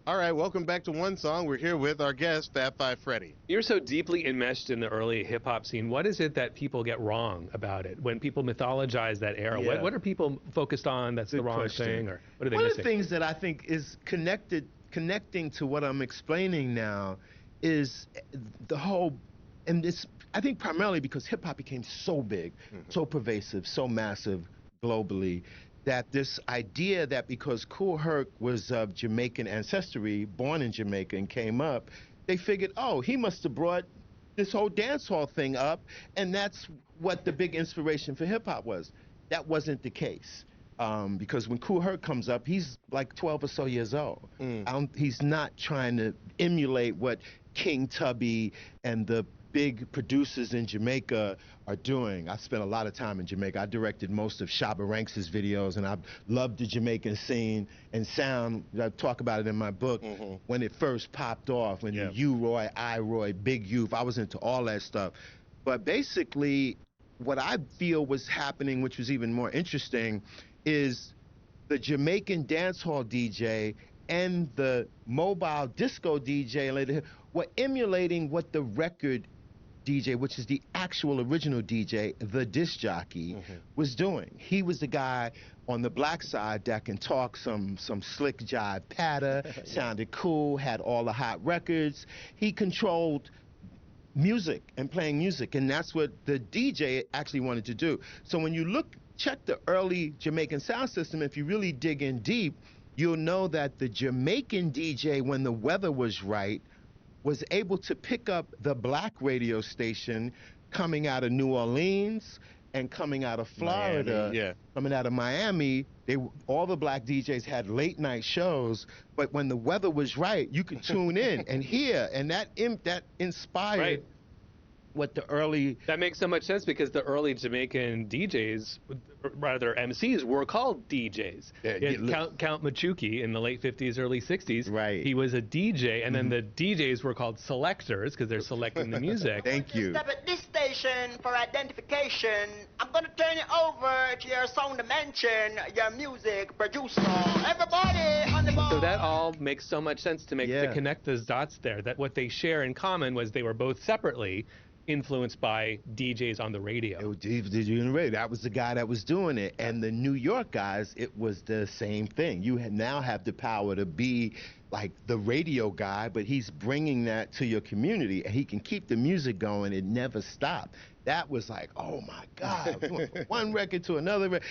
All right, welcome back to One Song. We're here with our guest, Fab Freddy. You're so deeply enmeshed in the early hip-hop scene. What is it that people get wrong about it? When people mythologize that era, Yeah. what are people focused on that's Good the wrong question. thing? Or what are they One missing? of the things that I think is connecting to what I'm explaining now is the whole, and this, I think primarily because hip-hop became so big, so pervasive, so massive globally, that this idea that because Kool Herc was of Jamaican ancestry, born in Jamaica and came up, they figured, oh, he must have brought this whole dance hall thing up, and that's what the big inspiration for hip-hop was. That wasn't the case. Because when Kool Herc comes up, he's like 12 or so years old. He's not trying to emulate what King Tubby and the big producers in Jamaica are doing. I spent a lot of time in Jamaica. I directed most of Shabba Ranks' videos, and I loved the Jamaican scene and sound. I talk about it in my book. When it first popped off, when the U-Roy, I-Roy, Big Youth, I was into all that stuff. But basically, what I feel was happening, which was even more interesting, is the Jamaican dancehall DJ and the mobile disco DJ later were emulating what the record DJ, which is the actual original DJ, the disc jockey, was doing. He was the guy on the black side that can talk some slick jive patter, sounded cool, had all the hot records. He controlled music and playing music, and that's what the DJ actually wanted to do. So when you check the early Jamaican sound system, if you really dig in deep, you'll know that the Jamaican DJ, when the weather was right, was able to pick up the black radio station coming out of New Orleans and coming out of Florida, coming out of Miami. All the black DJs had late night shows, but when the weather was right, you could tune in and hear, and that inspired what the early... That makes so much sense, because the early Jamaican DJs, rather MCs, were called DJs. Count Machuki in the late 50s, early 60s. Right. He was a DJ, and then the DJs were called selectors, because they're selecting the music. Thank you. Step at this station for identification. I'm going to turn you over to your sound dimension, your music producer. Everybody on the board. So that all makes so much sense to connect those dots there, that what they share in common was they were both separately influenced by DJs on the radio. That was the guy that was doing it. And the New York guys, it was the same thing. You now have the power to be like the radio guy, but he's bringing that to your community, and he can keep the music going. It never stopped. That was like, oh my God, one record to another record.